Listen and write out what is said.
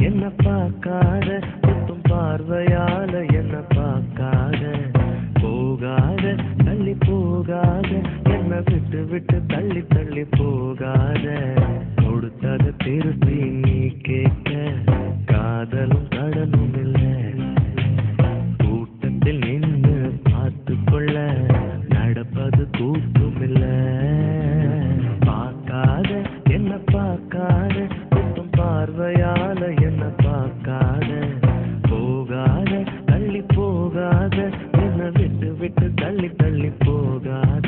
என்ன பார்க்காத குத்தும் பார்வையால என்ன பார்க்காத போகாத தள்ளி போகாத என்ன விட்டு விட்டு தள்ளி தள்ளி போகாத கொடுத்தத திருப்பி நீ கேட்க காதலும் கடனும் இல்லை கூட்டத்தில் நின்று பார்த்து கொள்ள நடப்பது கூட்டும் இல்லை பார்க்காத என்ன பார்க்காத குத்தும் பார்வையால என்ன பார்க்காத போகாத தள்ளி போகாத என்ன விட்டு விட்டு தள்ளி தள்ளி போகாத